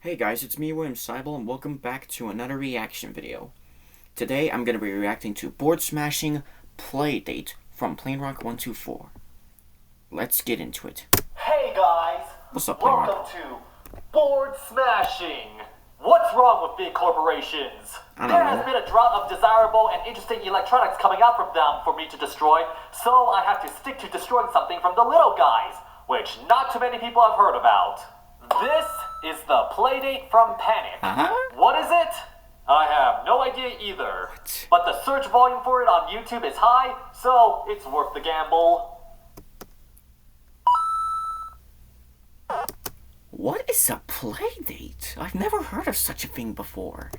Hey guys, it's me, William Seibel, and welcome back to another reaction video. Today, I'm going to be reacting to Board Smashing Playdate from PlayRock124. Let's get into it. Hey guys! What's up, Welcome to Board Smashing! What's wrong with big corporations? I don't There know. has been a drought of desirable and interesting electronics coming out from them for me to destroy, so I have to stick to destroying something from the little guys, which not too many people have heard about. This is the Playdate from Panic. What is it? I have no idea either. But the search volume for it on YouTube is high, so it's worth the gamble. What is a Playdate? I've never heard of such a thing before.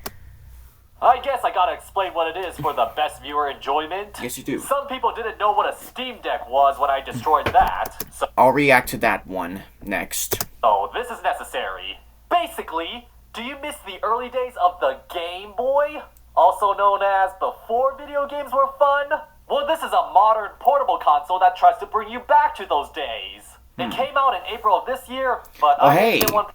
I guess I gotta explain what it is for the best viewer enjoyment. Yes, you do. Some people didn't know what a Steam Deck was when I destroyed that, I'll react to that one next. so this is necessary. Basically, do you miss the early days of the Game Boy? Also known as before video games were fun? Well, this is a modern portable console that tries to bring you back to those days. It came out in April of this year, but I didn't get one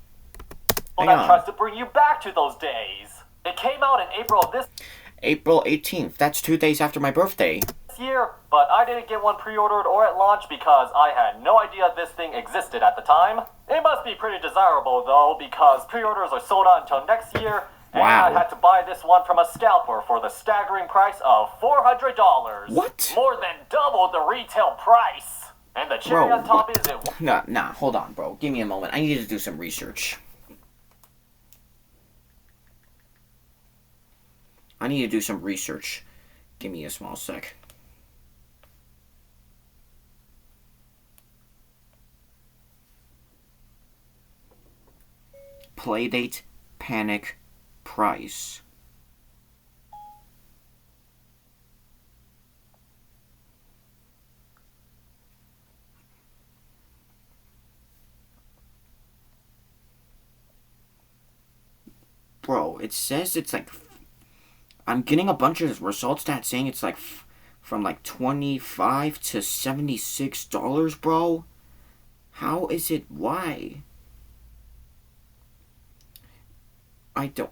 that tries to bring you back to those days. It came out in April of this April 18th, that's 2 days after my birthday. year, but I didn't get one pre-ordered or at launch because I had no idea this thing existed at the time. It must be pretty desirable though, because pre-orders are sold out until next year, and Wow. I had to buy this one from a scalper for the staggering price of $400. What? More than double the retail price. And the cherry Bro, on top is it. Nah, hold on, bro. Give me a moment. I need to do some research. Give me a small sec. Playdate Panic price. Bro, it says it's like, I'm getting a bunch of results that saying it's like from like $25 to $76, bro. How is it? Why? I don't.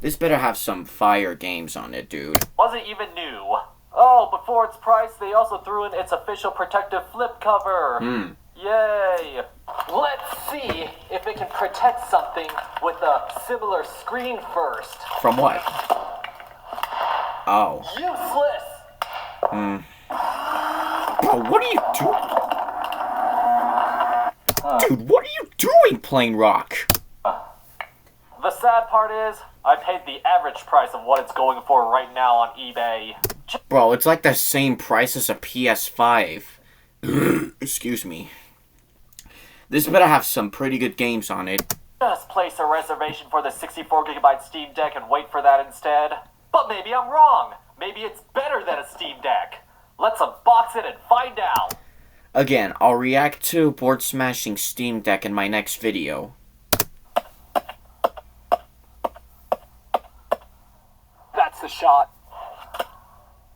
This better have some fire games on it, dude. Wasn't even new. Oh, but for its price, they also threw in its official protective flip cover. Yay! Let's see if it can protect something with a similar screen first. From what? Oh. Useless! Bro, what are you doing? Dude, what are you doing, Plain Rock? The sad part is, I paid the average price of what it's going for right now on eBay. Bro, it's like the same price as a PS5. Excuse me. This better have some pretty good games on it. Just place a reservation for the 64GB Steam Deck and wait for that instead. But maybe I'm wrong. Maybe it's better than a Steam Deck. Let's unbox it and find out. Again, I'll react to Board Smashing Steam Deck in my next video. That's the shot.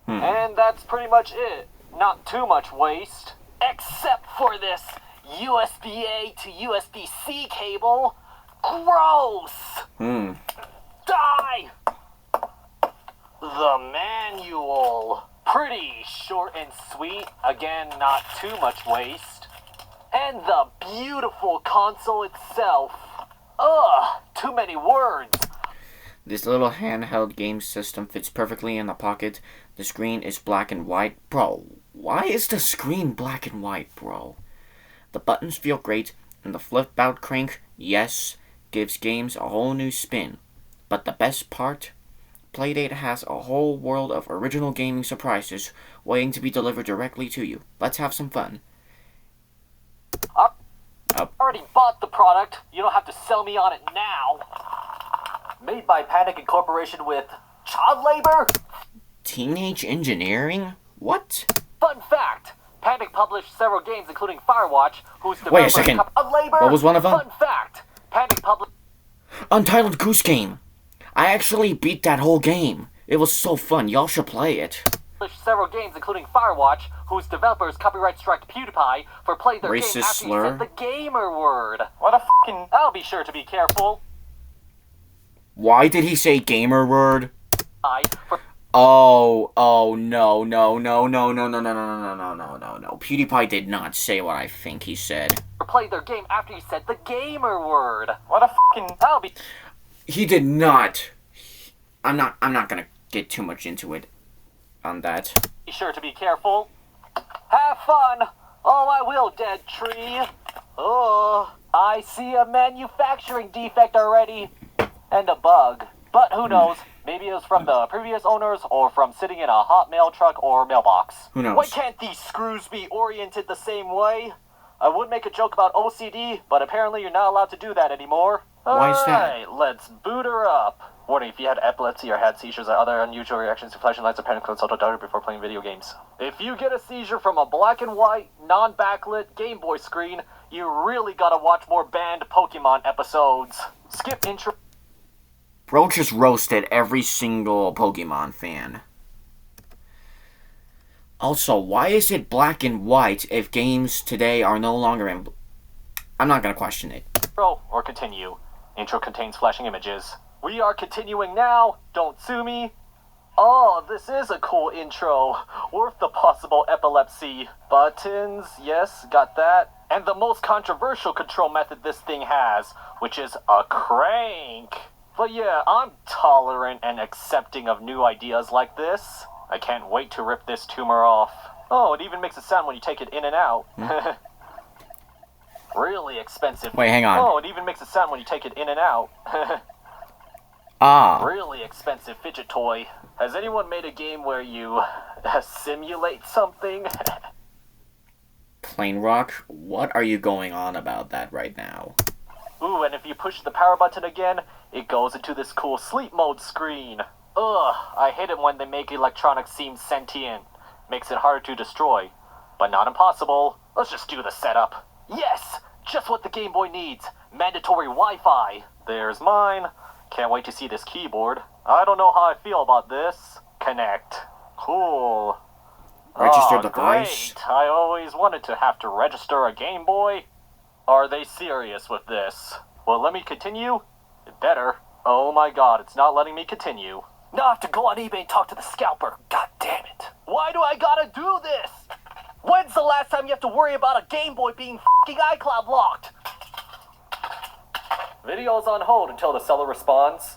And that's pretty much it. Not too much waste. Except for this USB-A to USB-C cable. Gross! Die! The manual. Pretty short and sweet. Again, not too much waste. And the beautiful console itself. Ugh, too many words. This little handheld game system fits perfectly in the pocket. The screen is black and white. Bro, why is the screen black and white, bro? The buttons feel great, and the flip-out crank, yes, gives games a whole new spin. But the best part? Playdate has a whole world of original gaming surprises waiting to be delivered directly to you. Let's have some fun. I already bought the product. You don't have to sell me on it now. Made by Panic Incorporation with child labor? Teenage engineering? What? Fun fact. Panic published several games including Firewatch, whose Wait a developer second. child labor. What was one of them? Fun fact. Panic published Untitled Goose Game. I actually beat that whole game. It was so fun. Y'all should play it. several games, including Firewatch, whose developers copyright struck PewDiePie for playing their Racist game after slur. he said the gamer word. What a fucking... I'll be sure to be careful. Why did he say gamer word? For Oh, no. PewDiePie did not say what I think he said. playing their game after he said the gamer word. What a fucking... I'll be... He did not. I'm not gonna get too much into it on that. Be sure to be careful. Have fun. Oh, I will, dead tree. Oh, I see a manufacturing defect already. And a bug. But who knows? Maybe it was from the previous owners or from sitting in a Hotmail truck or mailbox. Who knows? Why can't these screws be oriented the same way? I would make a joke about OCD, but apparently you're not allowed to do that anymore. Why is that? Alright, let's boot her up. Warning, if you had epilepsy or had seizures or other unusual reactions to flashing lights or panic, consult a doctor before playing video games. If you get a seizure from a black and white, non-backlit Game Boy screen, you really gotta watch more banned Pokemon episodes. Skip intro. Bro just roasted every single Pokemon fan. Also, why is it black and white if games today are no longer in... I'm not gonna question it. Or continue. Intro contains flashing images. We are continuing now. Don't sue me. Oh, this is a cool intro. Worth the possible epilepsy. Buttons, yes, got that. And the most controversial control method this thing has, which is a crank. But yeah, I'm tolerant and accepting of new ideas like this. I can't wait to rip this tumor off. Oh, it even makes a sound when you take it in and out. Really expensive. Wait, hang on. Oh, it even makes a sound when you take it in and out. Ah. Really expensive fidget toy. Has anyone made a game where you simulate something? Plain Rock, what are you going on about that right now? Ooh, and if you push the power button again, it goes into this cool sleep mode screen. Ugh, I hate it when they make electronics seem sentient. Makes it harder to destroy. But not impossible. Let's just do the setup. Yes! Just what the Game Boy needs. Mandatory Wi-Fi. There's mine. Can't wait to see this keyboard. I don't know how I feel about this. Connect. Cool. Register device. Great. I always wanted to have to register a Game Boy. Are they serious with this? Well, let me continue. It better. Oh my god, it's not letting me continue. Now I have to go on eBay and talk to the scalper. God damn it. Why do I gotta do this? When's the last time you have to worry about a Game Boy being f***ing iCloud locked? Video's on hold until the seller responds.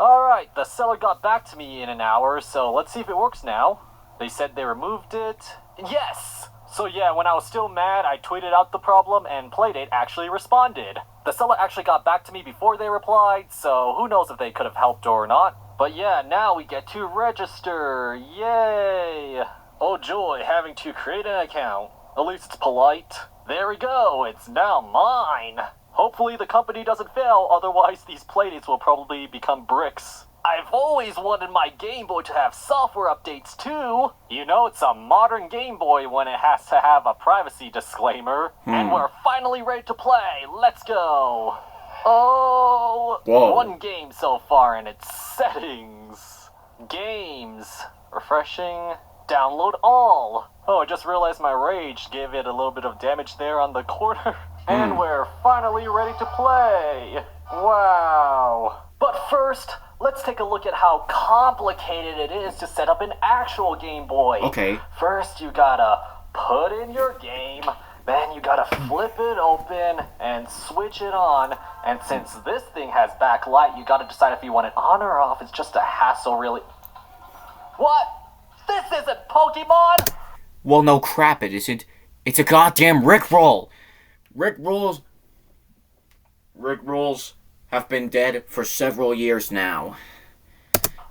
Alright, the seller got back to me in an hour, so let's see if it works now. They said they removed it. Yes! So yeah, when I was still mad, I tweeted out the problem and Playdate actually responded. The seller actually got back to me before they replied, so who knows if they could have helped or not. But yeah, now we get to register. Yay! Oh joy, having to create an account. At least it's polite. There we go, it's now mine. Hopefully the company doesn't fail, otherwise these Playdates will probably become bricks. I've always wanted my Game Boy to have software updates too. You know, it's a modern Game Boy when it has to have a privacy disclaimer. And we're finally ready to play. Let's go. Oh, whoa. One game so far in its settings. Games. Refreshing. Download all. Oh, I just realized my rage gave it a little bit of damage there on the corner. And we're finally ready to play. Wow. But first, let's take a look at how complicated it is to set up an actual Game Boy. Okay. First, you gotta put in your game, then you gotta flip it open and switch it on. And since this thing has backlight, you gotta decide if you want it on or off. It's just a hassle, really. What? This isn't Pokemon! Well, no crap, it isn't. It's a goddamn Rickroll. Rickrolls have been dead for several years now.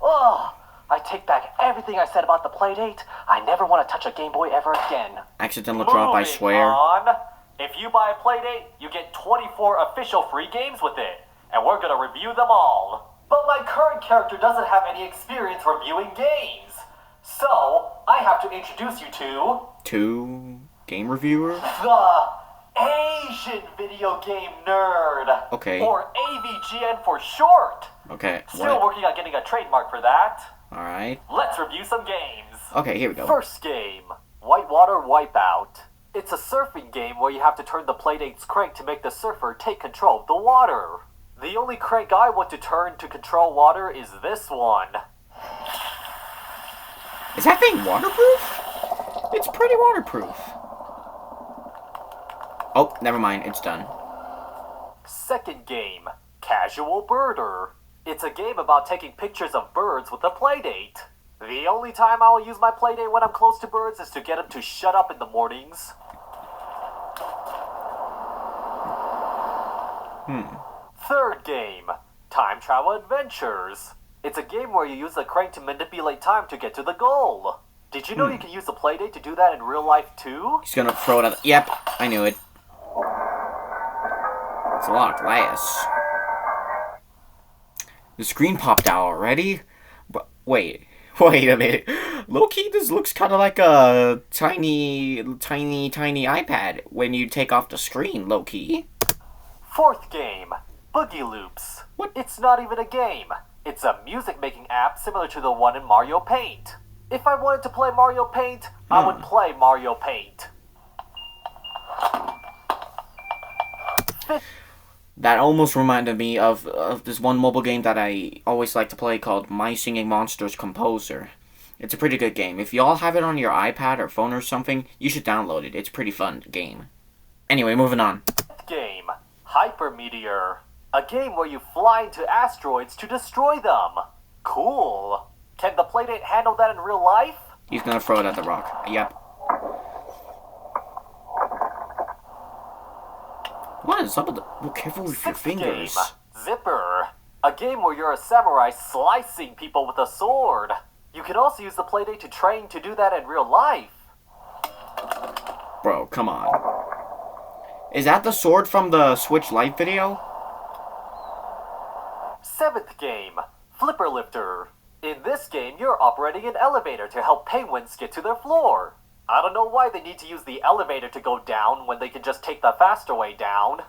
Ugh, I take back everything I said about the Playdate. I never want to touch a Game Boy ever again. Accidental drop, I swear. On. If you buy a Playdate, you get 24 official free games with it. And we're gonna review them all. But my current character doesn't have any experience reviewing games. So, I have to introduce you to game reviewer? The Asian video game nerd. Okay. Or AVGN for short. Okay. Still working on getting a trademark for that. Alright. Let's review some games. Okay, here we go. First game, Whitewater Wipeout. It's a surfing game where you have to turn the Playdate's crank to make the surfer take control of the water. The only crank I want to turn to control water is this one. Is that thing waterproof? It's pretty waterproof. Oh, never mind. It's done. Second game, Casual Birder. It's a game about taking pictures of birds with a Playdate. The only time I will use my Playdate when I'm close to birds is to get them to shut up in the mornings. Third game, Time Travel Adventures. It's a game where you use the crank to manipulate time to get to the goal. Did you know you can use the Playdate to do that in real life too? He's gonna throw it at the... Yep, I knew it. It's a lot of glass. The screen popped out already? But wait a minute. Low-key, this looks kind of like a tiny iPad when you take off the screen, low-key. Fourth game, Boogie Loops. What? It's not even a game. It's a music-making app similar to the one in Mario Paint. If I wanted to play Mario Paint, I would play Mario Paint. That almost reminded me of this one mobile game that I always like to play called My Singing Monsters Composer. It's a pretty good game. If y'all have it on your iPad or phone or something, you should download it. It's a pretty fun game. Anyway, moving on. Game, Hypermeteor. A game where you fly into asteroids to destroy them. Cool. Can the Playdate handle that in real life? He's gonna throw it at the rock. Yep. What is up with the... Be careful with your Sixth fingers. Game, Zipper. A game where you're a samurai slicing people with a sword. You can also use the Playdate to train to do that in real life. Bro, come on. Is that the sword from the Switch Lite video? Seventh game, Flipper Lifter. In this game, you're operating an elevator to help penguins get to their floor. I don't know why they need to use the elevator to go down when they can just take the faster way down.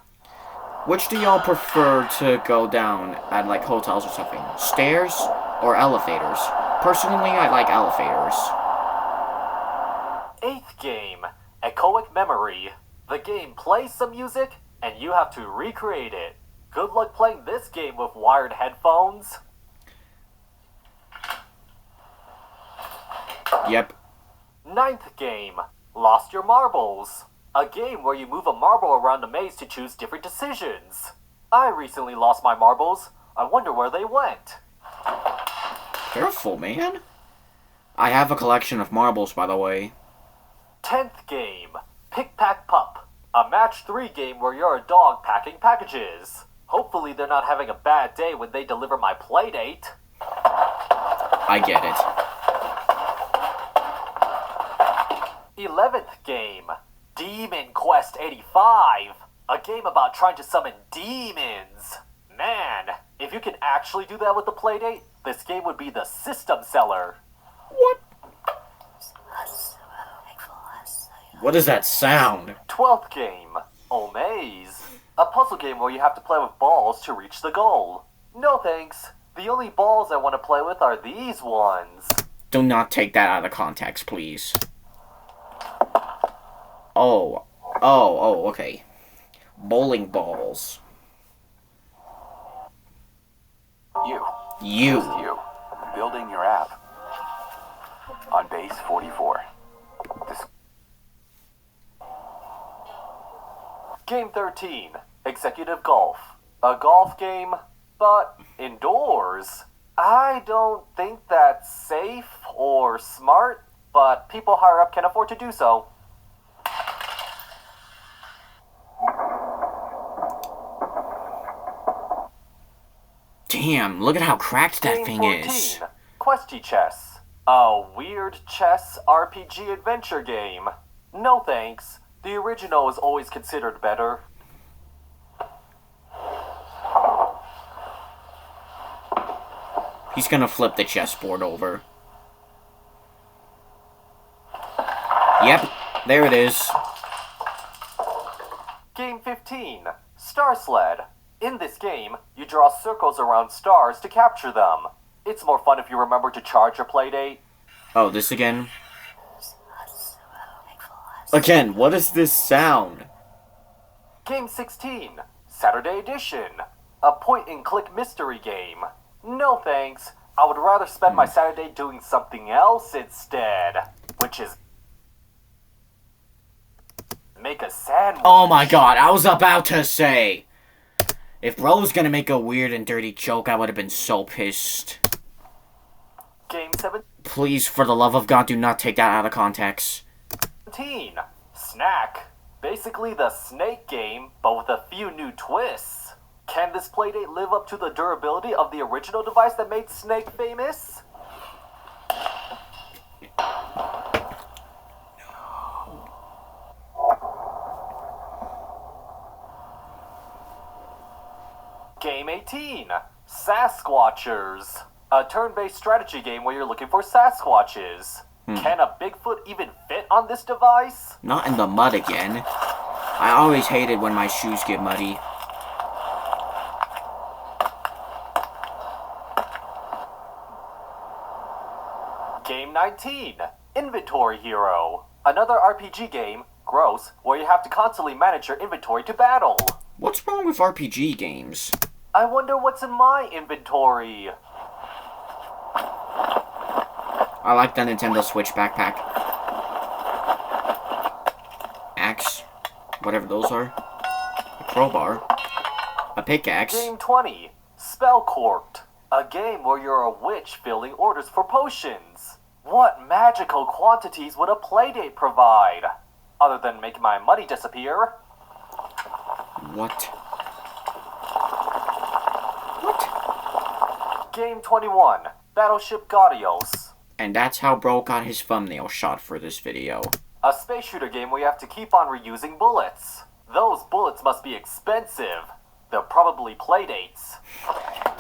Which do y'all prefer to go down at, like, hotels or something? Stairs or elevators? Personally, I like elevators. Eighth game, Echoic Memory. The game plays some music, and you have to recreate it. Good luck playing this game with wired headphones. Yep. Ninth game, Lost Your Marbles. A game where you move a marble around a maze to choose different decisions. I recently lost my marbles. I wonder where they went. Careful, man. I have a collection of marbles, by the way. 10th game, Pick Pack Pup. A match 3 game where you're a dog packing packages. Hopefully they're not having a bad day when they deliver my Playdate. I get it. 11th game, Demon Quest 85. A game about trying to summon demons. Man, if you can actually do that with the Playdate, this game would be the system seller. What? What is that sound? 12th game, Omaze. A puzzle game where you have to play with balls to reach the goal. No thanks. The only balls I want to play with are these ones. Do not take that out of context, please. Oh, okay. Bowling balls. You. You. Just you. Building your app. On base 44. Game 13, Executive Golf. A golf game, but indoors. I don't think that's safe or smart, but people higher up can afford to do so. Damn, look at how cracked that Game thing 14, is. Questy Chess. A weird chess RPG adventure game. No thanks. The original is always considered better. He's gonna flip the chessboard over. Yep, there it is. Game 15, Star Sled. In this game, you draw circles around stars to capture them. It's more fun if you remember to charge your Playdate. Oh, this again? Again, what is this sound? Game 16, Saturday Edition. A point-and-click mystery game. No thanks. I would rather spend my Saturday doing something else instead. Which is... make a sandwich. Oh my god, I was about to say! If bro was gonna make a weird and dirty joke, I would have been so pissed. Game 17. Please, for the love of God, do not take that out of context. Snack. Basically the snake game, but with a few new twists. Can this Playdate live up to the durability of the original device that made Snake famous? Game 18, Sasquatchers. A turn-based strategy game where you're looking for Sasquatches. Can a Bigfoot even fit on this device? Not in the mud again. I always hated when my shoes get muddy. Game 19, Inventory Hero. Another RPG game, gross, where you have to constantly manage your inventory to battle. What's wrong with RPG games? I wonder what's in my inventory. I like the Nintendo Switch backpack. Axe. Whatever those are. A crowbar. A pickaxe. Game 20, Spell Court. A game where you're a witch filling orders for potions. What magical quantities would a Playdate provide? Other than making my money disappear. What? What? Game 21, Battleship Gaudios. And that's how bro got his thumbnail shot for this video. A space shooter game where you have to keep on reusing bullets. Those bullets must be expensive. They're probably Playdates.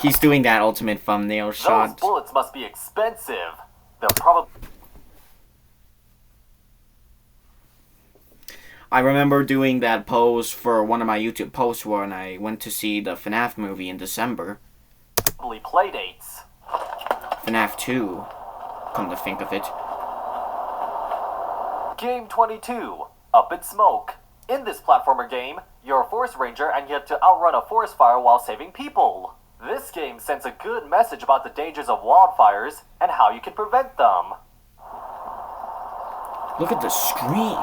He's doing that ultimate thumbnail shot. Those bullets must be expensive. They're probably... I remember doing that pose for one of my YouTube posts when I went to see the FNAF movie in December. Playdates. FNAF 2, come to think of it. Game 22, Up in Smoke. In this platformer game, you're a forest ranger and you have to outrun a forest fire while saving people. This game sends a good message about the dangers of wildfires and how you can prevent them. Look at the screen.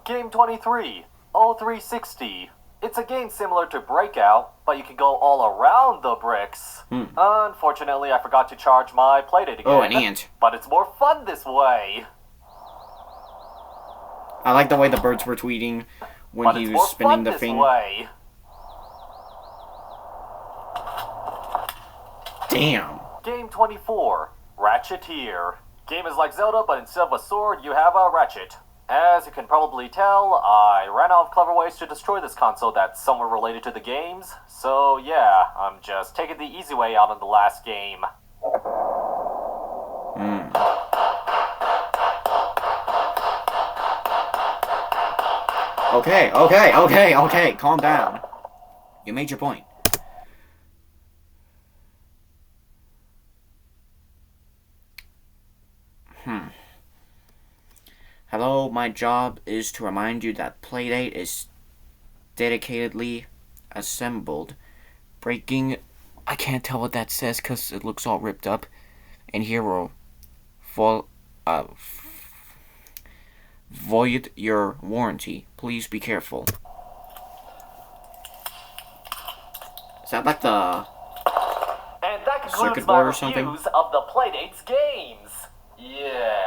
Game 23, O360. It's a game similar to Breakout, but you can go all around the bricks. Unfortunately, I forgot to charge my Playdate again. Oh, an ant. But it's more fun this way. I like the way the birds were tweeting when he was spinning the thing. Way. Damn. Game 24, Ratcheteer. Game is like Zelda, but instead of a sword, you have a ratchet. As you can probably tell, I ran out of clever ways to destroy this console that's somewhat related to the games. So yeah, I'm just taking the easy way out on the last game. Okay, calm down. You made your point. Hello, my job is to remind you that Playdate is dedicatedly assembled. Breaking... I can't tell what that says because it looks all ripped up. And here will void your warranty. Please be careful. Is that like the And that concludes circuit my board or reviews something? of the Playdate's games. Yeah.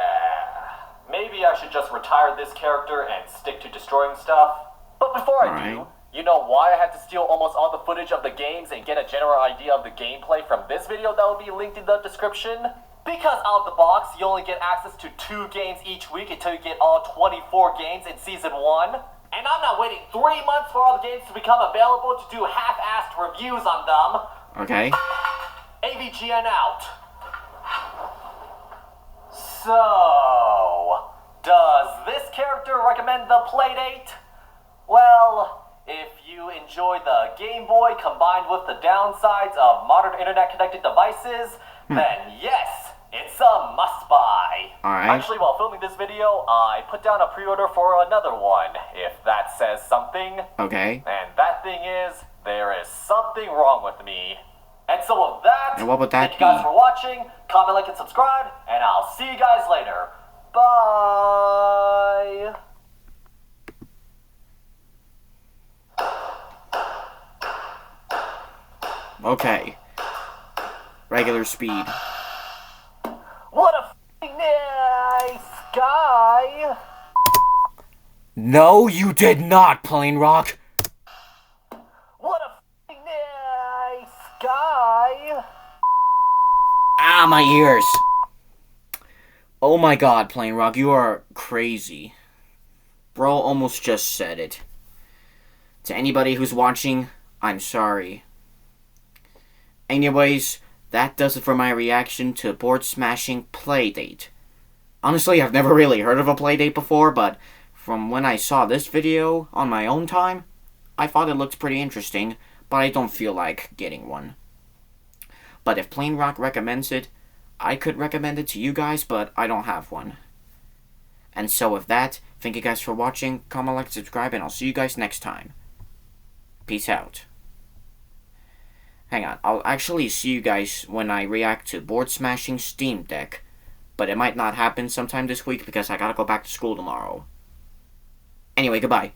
Maybe I should just retire this character and stick to destroying stuff. But before I do, you know why I had to steal almost all the footage of the games and get a general idea of the gameplay from this video that will be linked in the description? Because out of the box, you only get access to 2 games each week until you get all 24 games in Season 1. And I'm not waiting 3 months for all the games to become available to do half-assed reviews on them. Okay. AVGN out. So, does this character recommend the Playdate? Well, if you enjoy the Game Boy combined with the downsides of modern internet-connected devices, then yes, it's a must-buy. Alright. Actually, while filming this video, I put down a pre-order for another one, if that says something. Okay. And that thing is, there is something wrong with me. And so with that, And what would that thank you guys be? for watching, comment, like, and subscribe, and I'll see you guys later. Bye! Okay. Regular speed. What a f***ing nice guy! No, you did not, Plain Rock. What a f***ing nice guy! Ah, my ears. Oh my god, Plain Rock, you are crazy. Bro almost just said it. To anybody who's watching, I'm sorry. Anyways, that does it for my reaction to Board Smashing Playdate. Honestly, I've never really heard of a Playdate before, but from when I saw this video on my own time, I thought it looked pretty interesting, but I don't feel like getting one. But if Plain Rock recommends it, I could recommend it to you guys, but I don't have one. And so with that, thank you guys for watching, comment, like, subscribe, and I'll see you guys next time. Peace out. Hang on, I'll actually see you guys when I react to Board Smashing Steam Deck, but it might not happen sometime this week because I gotta go back to school tomorrow. Anyway, goodbye.